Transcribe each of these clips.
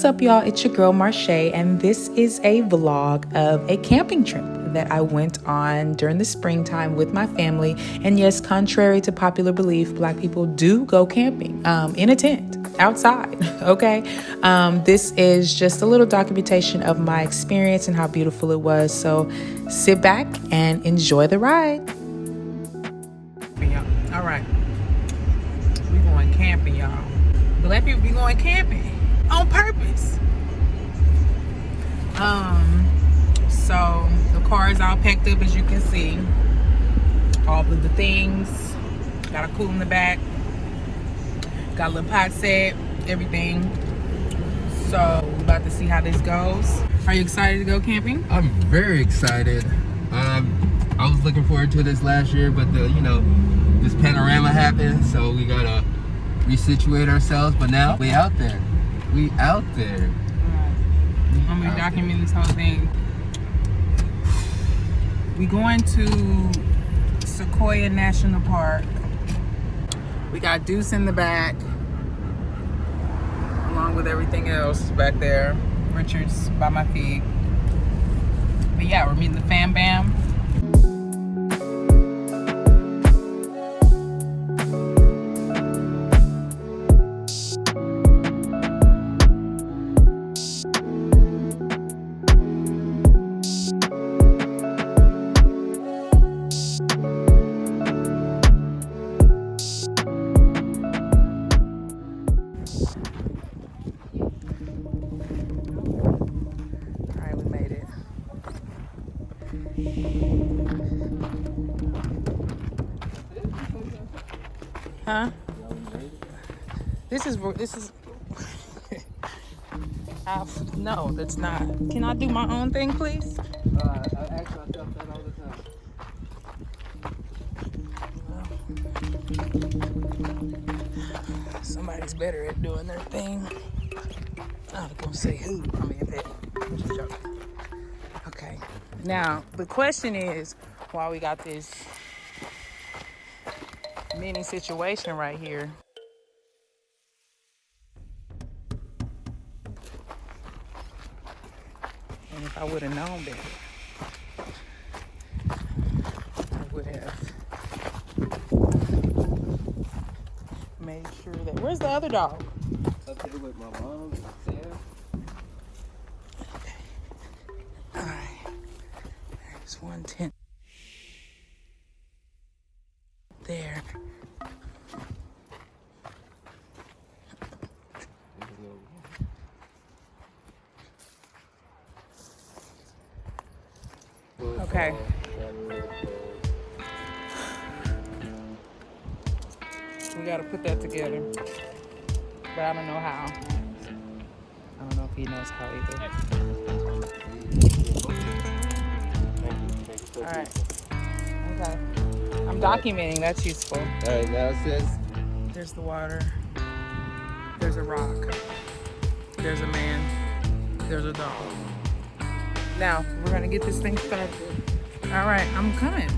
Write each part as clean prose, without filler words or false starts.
What's up, y'all? It's your girl Marche, and this is a vlog of a camping trip that I went on during the springtime with my family. And yes, contrary to popular belief, Black people do go camping in a tent outside. Okay, this is just a little documentation of my experience and how beautiful it was. So sit back and enjoy the ride. All right, we going camping, y'all. Black people be going camping on purpose. So the car is all packed up, as you can see. All of the things. Got a pool in the back. Got a little pot set, everything. So we're about to see how this goes. Are you excited to go camping? I'm very excited. I was looking forward to this last year, but this panorama happened, so we gotta resituate ourselves. But now we out there. We out there. I'm gonna document this whole thing. We going to Sequoia National Park. We got Deuce in the back, along with everything else back there. Richard's by my feet. But yeah, we're meeting the fam bam. Huh? This is no, that's not. Can I do my own thing, please? I ask myself that all the time. Somebody's better at doing their thing. I was gonna say who. I mean, I'm just joking. Okay. Now the question is, why we got this mini situation right here. And if I would have known better, I would have made sure that. Where's the other dog? Up there with my mom and Sam. Okay. All right. There's one tent there. Okay. We gotta put that together. But I don't know how. I don't know if he knows how either. Alright. Okay. I'm documenting, that's useful. Alright, now it says there's the water. There's a rock. There's a man. There's a dog. Now, we're gonna get this thing started. All right, I'm coming.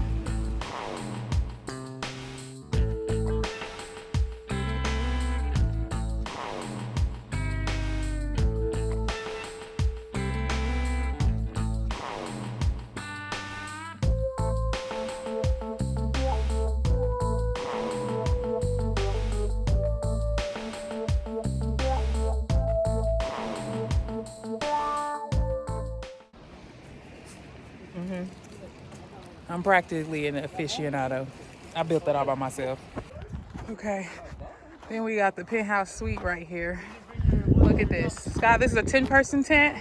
I'm practically an aficionado. I built that all by myself. Okay, then we got the penthouse suite right here. Look at this, Scott. This is a 10-person tent.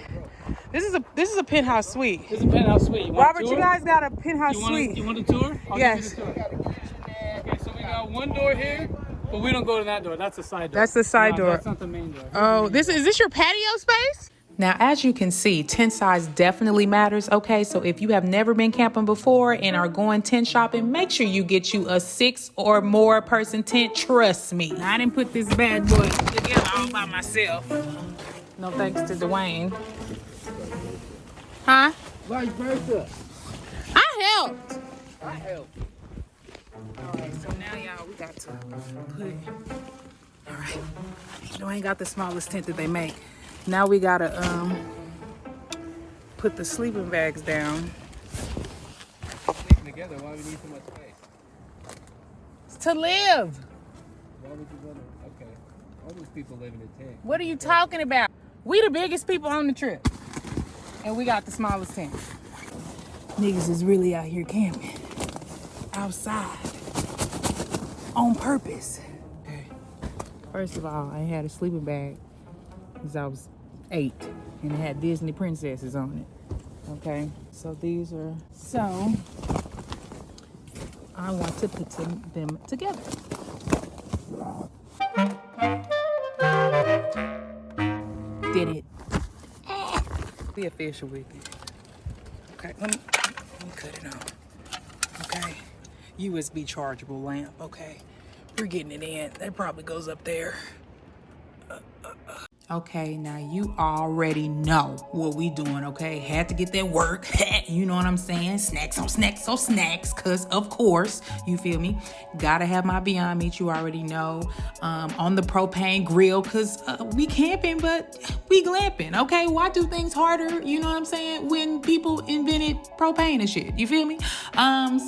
This is a penthouse suite. This is a penthouse suite. Robert, you guys got a penthouse suite. You want a tour? Yes. Okay, so we got one door here, but we don't go to that door. That's the side door. That's the side door. That's not the main door. Oh, is this your patio space? Now, as you can see, tent size definitely matters, okay? So if you have never been camping before and are going tent shopping, make sure you get you a 6 or more person tent, trust me. I didn't put this bad boy together all by myself. No thanks to Dwayne. Huh? vice versa. I helped. I helped. All right, so now y'all, we got to put, all right, Dwayne got the smallest tent that they make. Now we gotta put the sleeping bags down. Sleeping together, why do we need so much space? To live. Why would you want to? Okay. All these people live in a tent. What are you talking about? We the biggest people on the trip. And we got the smallest tent. Niggas is really out here camping. Outside. On purpose. Okay. First of all, I had a sleeping bag since I was 8. And it had Disney princesses on it. Okay. So these are... So, I want to put them together. Did it. Be official with it. Okay, let me cut it off. Okay. USB chargeable lamp, okay. We're getting it in. That probably goes up there. Okay, now you already know what we doing, okay? Had to get that work. You know what I'm saying? Snacks on snacks on snacks. Cause of course, you feel me? Gotta have my Beyond Meat, you already know. On the propane grill, cause we camping, but we glamping, okay? Why do things harder, you know what I'm saying? When people invented propane and shit, you feel me?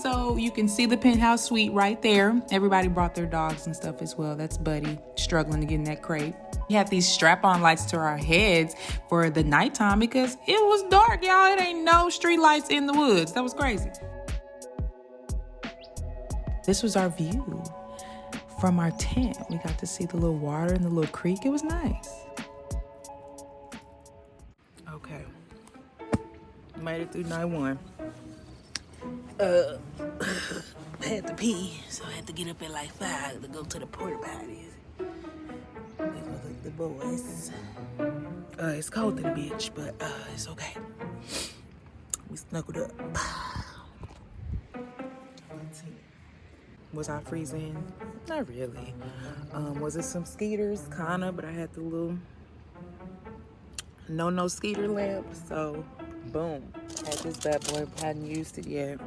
So you can see the penthouse suite right there. Everybody brought their dogs and stuff as well. That's Buddy struggling to get in that crate. We had these strap-on lights to our heads for the nighttime because it was dark, y'all. It ain't no street lights in the woods. That was crazy. This was our view from our tent. We got to see the little water and the little creek. It was nice. Okay. Made it through night 1. I had to pee, so I had to get up at like 5 to go to the porta potties. The boys. It's cold in the beach, but it's okay. We snuggled up. Let's see. Was I freezing? Not really. Was it some skeeters? Kinda, but I had the little no skeeter lamp, so boom. Had this bad boy, hadn't used it yet.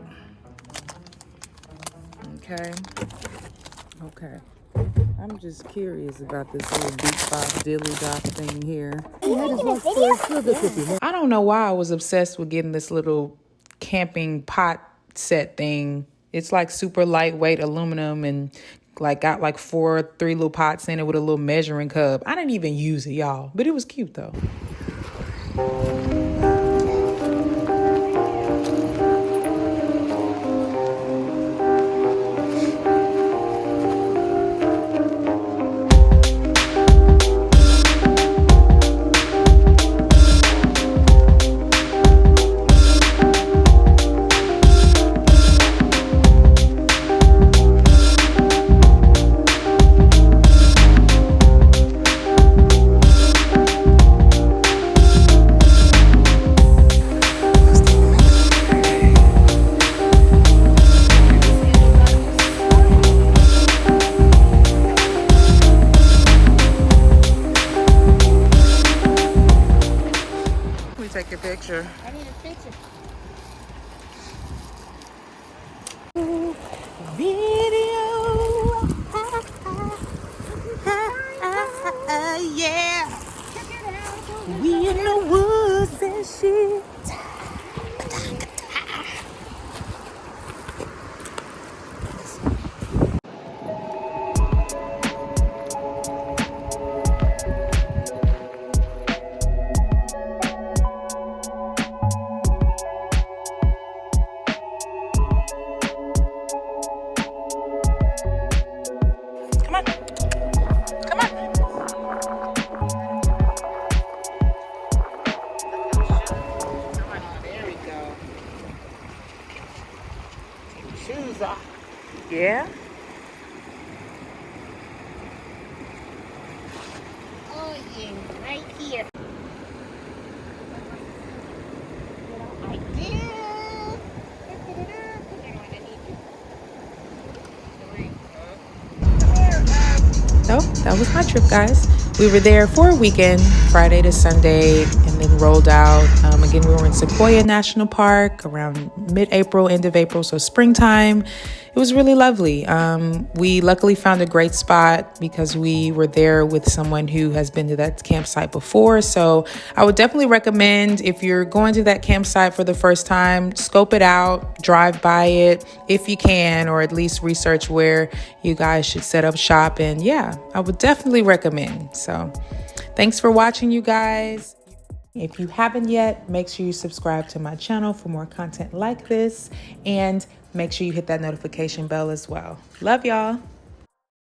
Okay. I'm just curious about this little beatbox dilly dock thing here. I don't know why I was obsessed with getting this little camping pot set thing. It's like super lightweight aluminum and like got like 3 little pots in it with a little measuring cup. I didn't even use it, y'all, but it was cute though. Take your picture. I need a picture. Video. Yeah. We in the woods and shit. Shoes off. Yeah. Oh yeah, right here. I did. So that was my trip, guys. We were there for a weekend, Friday to Sunday, and and then rolled out. Again, we were in Sequoia National Park around mid-April, end of April, so springtime. It was really lovely. We luckily found a great spot because we were there with someone who has been to that campsite before. So I would definitely recommend, if you're going to that campsite for the first time, scope it out, drive by it if you can, or at least research where you guys should set up shop. And yeah, I would definitely recommend. So thanks for watching, you guys. If you haven't yet, make sure you subscribe to my channel for more content like this, and make sure you hit that notification bell as well. Love y'all.